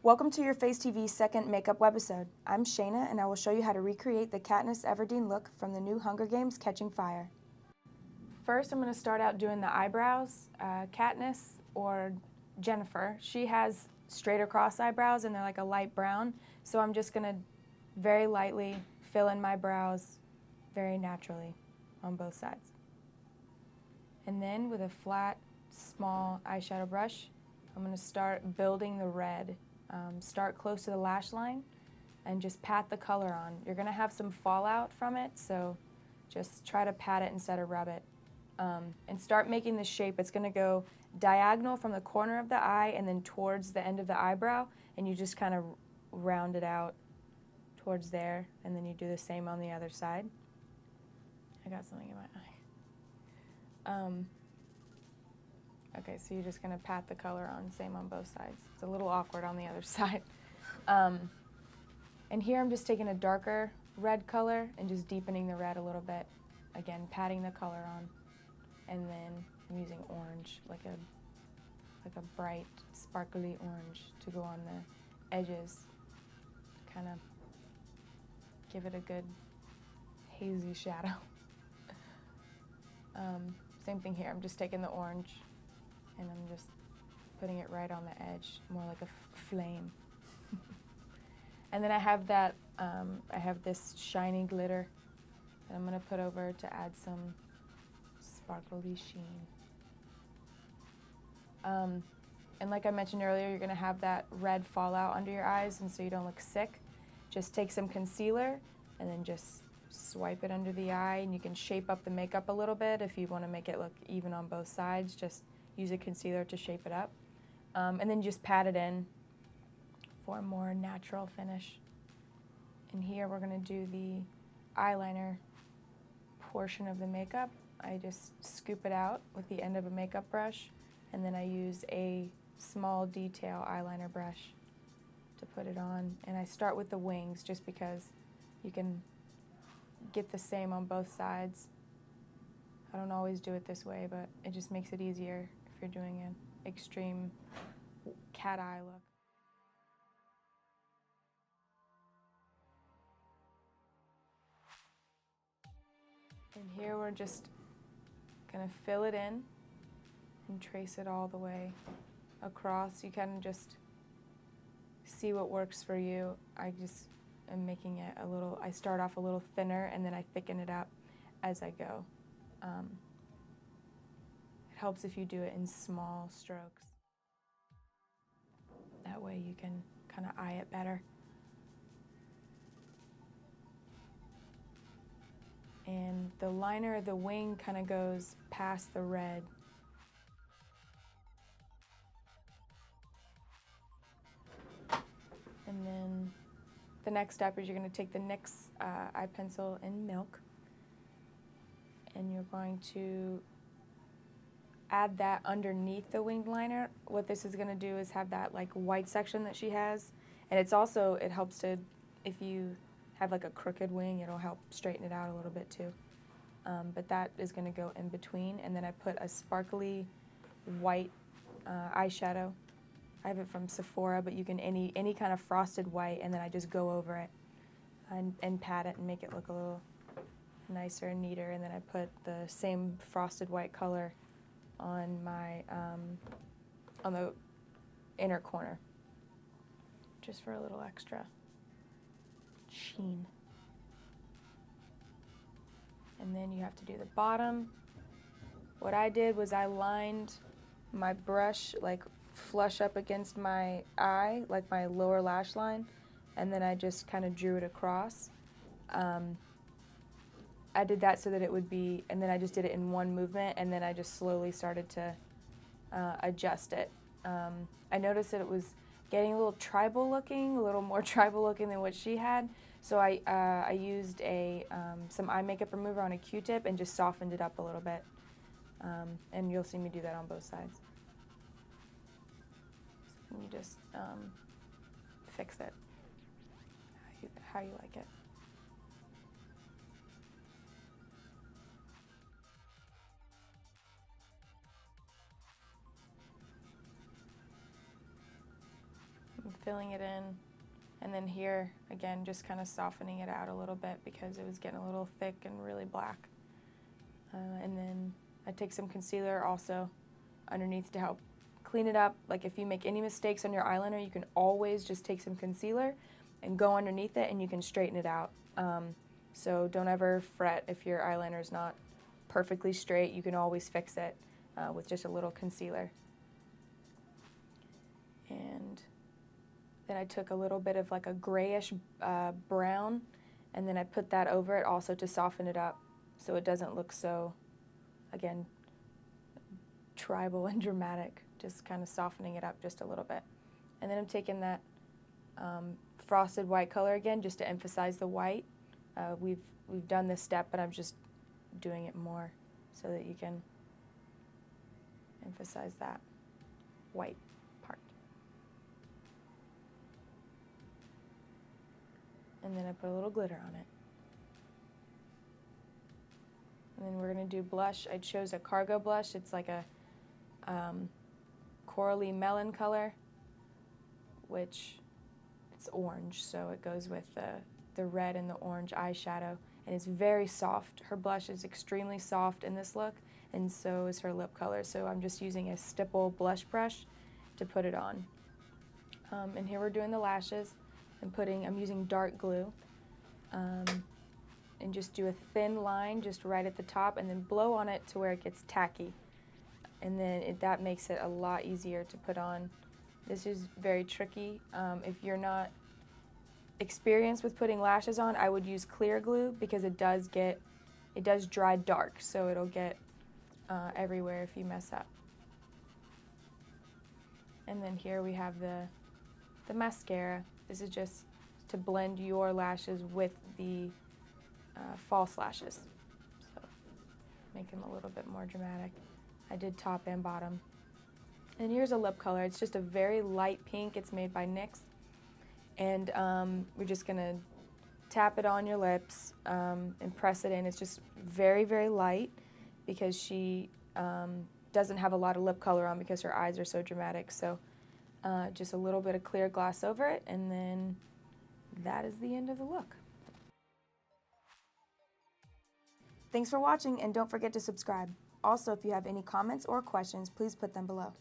Welcome to Yurfayce TV's second makeup webisode. I'm Shayna, and I will show you how to recreate the Katniss Everdeen look from the new Hunger Games Catching Fire. First, I'm going to start out doing the eyebrows. Katniss, or Jennifer, she has straight across eyebrows, and they're like a light brown, so I'm just going to very lightly fill in my brows very naturally on both sides. And then with a flat, small eyeshadow brush, I'm going to start building the red. Start close to the lash line and just pat the color on. You're going to have some fallout from it, so just try to pat it instead of rub it. And start making the shape. It's going to go diagonal from the corner of the eye and then towards the end of the eyebrow, and you just kind of round it out towards there, and then you do the same on the other side. I got something in my eye. Okay, so you're just going to pat the color on, same on both sides. It's a little awkward on the other side. And here I'm just taking a darker red color and just deepening the red a little bit. Again, patting the color on. And then I'm using orange, like a bright, sparkly orange to go on the edges. Kind of give it a good hazy shadow. Same thing here, I'm just taking the orange and I'm just putting it right on the edge, more like a flame. And then I have that, I have this shiny glitter that I'm going to put over to add some sparkly sheen. And like I mentioned earlier, you're going to have that red fallout under your eyes, and so you don't look sick. Just take some concealer and then just swipe it under the eye, and you can shape up the makeup a little bit if you want to make it look even on both sides. Just use a concealer to shape it up. And then just pat it in for a more natural finish. And here we're going to do the eyeliner portion of the makeup. I just scoop it out with the end of a makeup brush, and then I use a small detail eyeliner brush to put it on. And I start with the wings just because you can get the same on both sides. I don't always do it this way, but it just makes it easier if you're doing an extreme cat eye look. And here we're just gonna fill it in and trace it all the way across. You can just see what works for you. I just am making it a little, I start off a little thinner and then I thicken it up as I go. It helps if you do it in small strokes. That way you can kind of eye it better. And the liner of the wing kind of goes past the red. And then the next step is you're going to take the NYX eye pencil in Milk, and you're going to add that underneath the winged liner. What this is going to do is have that like white section that she has, and it's also, it helps to, if you have like a crooked wing, it'll help straighten it out a little bit too. But that is going to go in between, and then I put a sparkly white eyeshadow. I have it from Sephora, but you can any kind of frosted white, and then I just go over it and pat it and make it look a little nicer and neater. And then I put the same frosted white color on my on the inner corner, just for a little extra sheen. And then you have to do the bottom. What I did was I lined my brush like flush up against my eye, like my lower lash line, and then I just kind of drew it across. I did that so that it would be, and then I just did it in one movement, and then I just slowly started to adjust it. I noticed that it was getting a little tribal looking, a little more tribal looking than what she had, so I used some eye makeup remover on a Q-tip and just softened it up a little bit. And you'll see me do that on both sides. So you just fix it how you like it. filling it in. And then here, again, just kind of softening it out a little bit because it was getting a little thick and really black. And then I take some concealer also underneath to help clean it up. Like if you make any mistakes on your eyeliner, you can always just take some concealer and go underneath it and you can straighten it out. So don't ever fret if your eyeliner is not perfectly straight. You can always fix it with just a little concealer. And then I took a little bit of like a grayish brown, and then I put that over it also to soften it up so it doesn't look so, again, tribal and dramatic, just kind of softening it up just a little bit. And then I'm taking that frosted white color again just to emphasize the white. We've done this step, but I'm just doing it more so that you can emphasize that white part. And then I put a little glitter on it. And then we're going to do blush. I chose a cargo blush. It's like a corally melon color, which it's orange, so it goes with the red and the orange eyeshadow. And it's very soft. Her blush is extremely soft in this look, and so is her lip color. So I'm just using a stipple blush brush to put it on. And here we're doing the lashes. I'm using dark glue, and just do a thin line just right at the top and then blow on it to where it gets tacky. And then that makes it a lot easier to put on. This is very tricky. If you're not experienced with putting lashes on, I would use clear glue because it does dry dark, so it'll get everywhere if you mess up. And then here we have the mascara. This is just to blend your lashes with the false lashes, so make them a little bit more dramatic. I did top and bottom. And here's a lip color. It's just a very light pink. It's made by NYX. And we're just gonna tap it on your lips and press it in. It's just very, very light because she doesn't have a lot of lip color on because her eyes are so dramatic. So just a little bit of clear gloss over it, and then that is the end of the look. Thanks for watching, and don't forget to subscribe. Also, if you have any comments or questions, please put them below.